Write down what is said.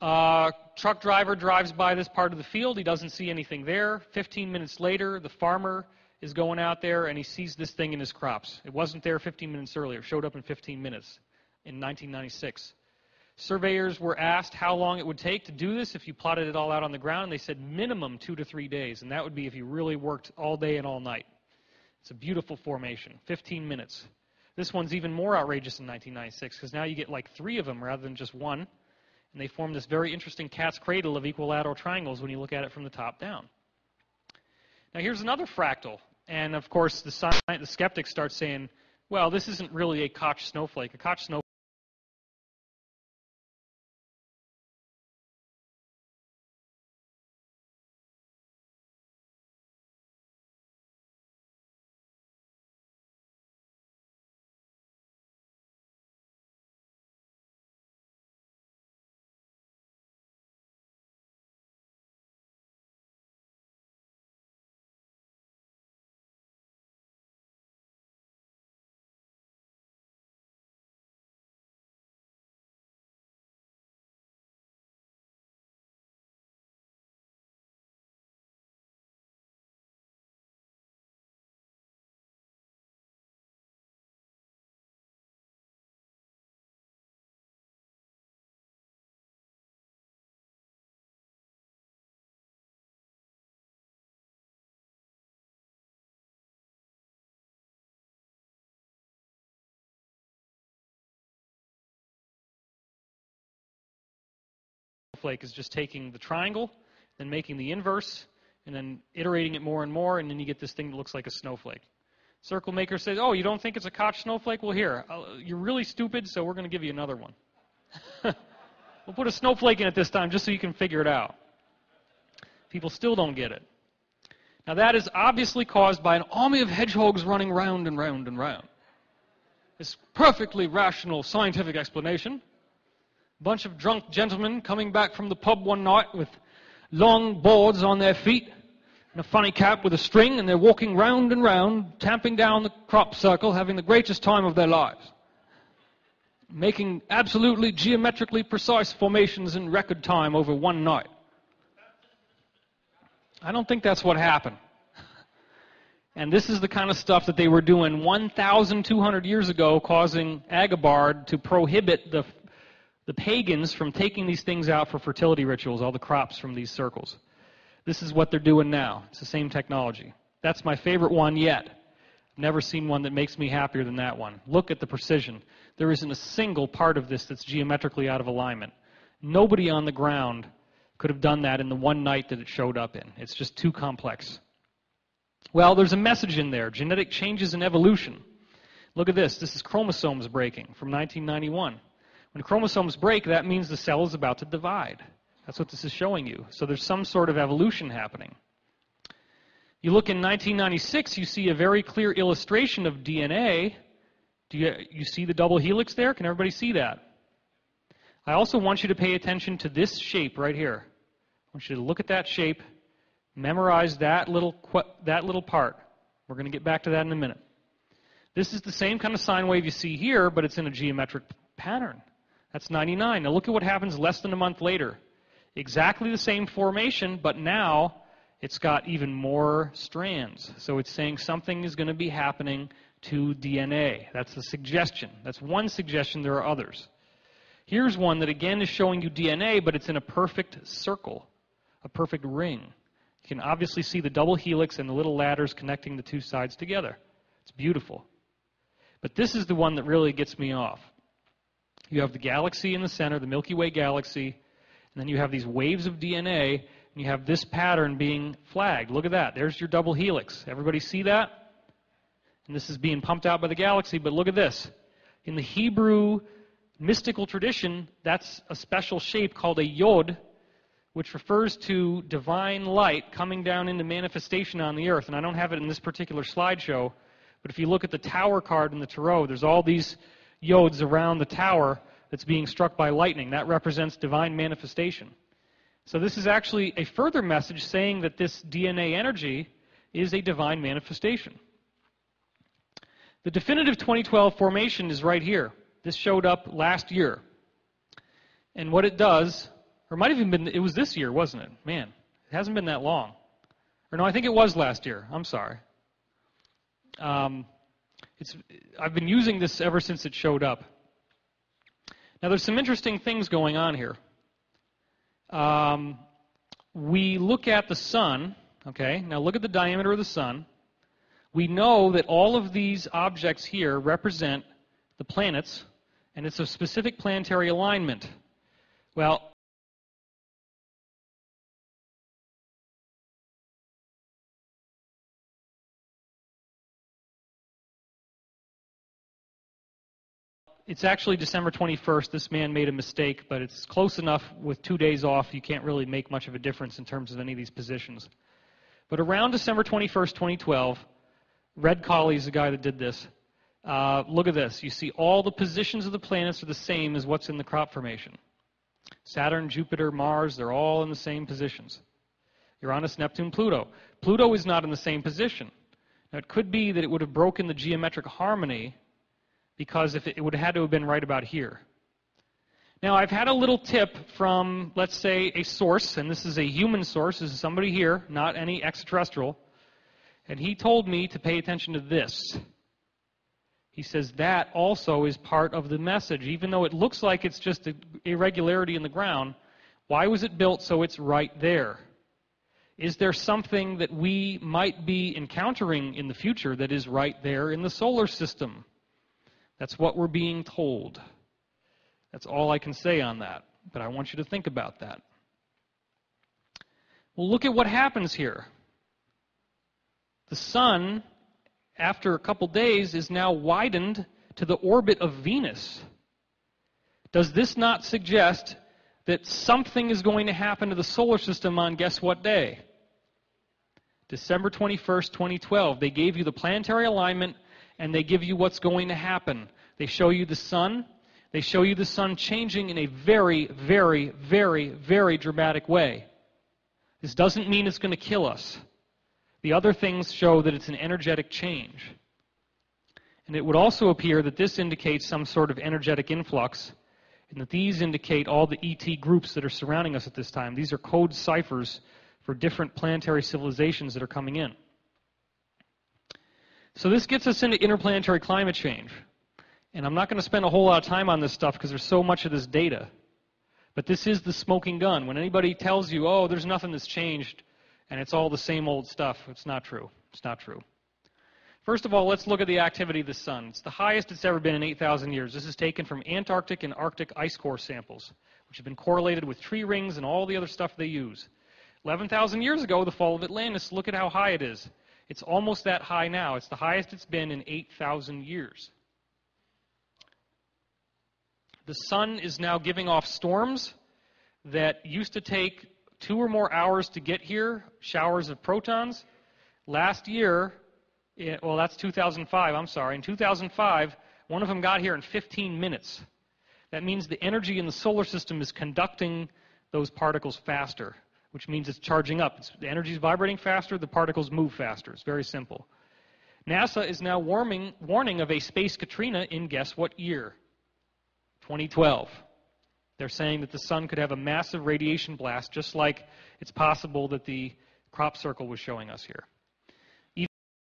Truck driver drives by this part of the field. He doesn't see anything there. 15 minutes later, the farmer is going out there and he sees this thing in his crops. It wasn't there 15 minutes earlier. It showed up in 15 minutes in 1996. Surveyors were asked how long it would take to do this if you plotted it all out on the ground, and they said minimum 2 to 3 days, and that would be if you really worked all day and all night. It's a beautiful formation, 15 minutes. This one's even more outrageous in 1996 because now you get like 3 of them rather than just one. And they form this very interesting cat's cradle of equilateral triangles when you look at it from the top down. Now here's another fractal. And of course the skeptics start saying, well, this isn't really a Koch snowflake. A Koch snowflake is just taking the triangle, then making the inverse, and then iterating it more and more, and then you get this thing that looks like a snowflake. Circle maker says, oh, you don't think it's a Koch snowflake? Well, here, you're really stupid, so we're going to give you another one. We'll put a snowflake in it this time just so you can figure it out. People still don't get it. Now that is obviously caused by an army of hedgehogs running round and round and round. This perfectly rational scientific explanation. A bunch of drunk gentlemen coming back from the pub one night with long boards on their feet and a funny cap with a string, and they're walking round and round, tamping down the crop circle, having the greatest time of their lives, making absolutely geometrically precise formations in record time over one night. I don't think that's what happened. And this is the kind of stuff that they were doing 1,200 years ago, causing Agabard to prohibit the pagans from taking these things out for fertility rituals, all the crops from these circles. This is what they're doing now. It's the same technology. That's my favorite one yet. I've never seen one that makes me happier than that one. Look at the precision. There isn't a single part of this that's geometrically out of alignment. Nobody on the ground could have done that in the one night that it showed up in. It's just too complex. Well, there's a message in there. Genetic changes in evolution. Look at this. This is chromosomes breaking from 1991. When chromosomes break, that means the cell is about to divide. That's what this is showing you. So there's some sort of evolution happening. You look in 1996, you see a very clear illustration of DNA. Do you see the double helix there? Can everybody see that? I also want you to pay attention to this shape right here. I want you to look at that shape, memorize that little part. We're going to get back to that in a minute. This is the same kind of sine wave you see here, but it's in a geometric pattern. That's 99. Now look at what happens less than a month later. Exactly the same formation, but now it's got even more strands. So it's saying something is going to be happening to DNA. That's the suggestion. That's one suggestion. There are others. Here's one that again is showing you DNA, but it's in a perfect circle, a perfect ring. You can obviously see the double helix and the little ladders connecting the two sides together. It's beautiful. But this is the one that really gets me off. You have the galaxy in the center, the Milky Way galaxy, and then you have these waves of DNA, and you have this pattern being flagged. Look at that. There's your double helix. Everybody see that? And this is being pumped out by the galaxy, but look at this. In the Hebrew mystical tradition, that's a special shape called a yod, which refers to divine light coming down into manifestation on the earth. And I don't have it in this particular slideshow, but if you look at the tower card in the tarot, there's all these yods around the tower that's being struck by lightning. That represents divine manifestation. So this is actually a further message saying that this DNA energy is a divine manifestation. The definitive 2012 formation is right here. This showed up last year. And what it does, Or it might have even been, it was this year, wasn't it? Man, it hasn't been that long. Or no, I think it was last year. I'm sorry. I've been using this ever since it showed up. Now, there's some interesting things going on here. We look at the sun, okay? Now look at the diameter of the sun. We know that all of these objects here represent the planets, and it's a specific planetary alignment. Well, it's actually December 21st. This man made a mistake, but it's close enough with 2 days off. You can't really make much of a difference in terms of any of these positions. But around December 21st, 2012, Red Colley's the guy that did this. Look at this. You see all the positions of the planets are the same as what's in the crop formation. Saturn, Jupiter, Mars, they're all in the same positions. Uranus, Neptune, Pluto. Pluto is not in the same position. Now, it could be that it would have broken the geometric harmony because if it would have had to have been right about here. Now, I've had a little tip from, let's say, a source, and this is a human source. This is somebody here, not any extraterrestrial. And he told me to pay attention to this. He says that also is part of the message. Even though it looks like it's just an irregularity in the ground, why was it built so it's right there? Is there something that we might be encountering in the future that is right there in the solar system? That's what we're being told. That's all I can say on that. But I want you to think about that. Well, look at what happens here. The sun, after a couple days, is now widened to the orbit of Venus. Does this not suggest that something is going to happen to the solar system on guess what day? December 21st, 2012. They gave you the planetary alignment, and they give you what's going to happen. They show you the sun. They show you the sun changing in a very, very, very, very dramatic way. This doesn't mean it's going to kill us. The other things show that it's an energetic change. And it would also appear that this indicates some sort of energetic influx, and that these indicate all the ET groups that are surrounding us at this time. These are code ciphers for different planetary civilizations that are coming in. So this gets us into interplanetary climate change. And I'm not going to spend a whole lot of time on this stuff because there's so much of this data. But this is the smoking gun. When anybody tells you, oh, there's nothing that's changed, and it's all the same old stuff, it's not true. It's not true. First of all, let's look at the activity of the sun. It's the highest it's ever been in 8,000 years. This is taken from Antarctic and Arctic ice core samples, which have been correlated with tree rings and all the other stuff they use. 11,000 years ago, the fall of Atlantis, look at how high it is. It's almost that high now. It's the highest it's been in 8,000 years. The sun is now giving off storms that used to take 2 or more hours to get here, showers of protons. Last year, well, that's 2005, I'm sorry. In 2005, one of them got here in 15 minutes. That means the energy in the solar system is conducting those particles faster, which means it's charging up. The energy is vibrating faster, the particles move faster. It's very simple. NASA is now warning of a space Katrina in guess what year? 2012. They're saying that the sun could have a massive radiation blast, just like it's possible that the crop circle was showing us here.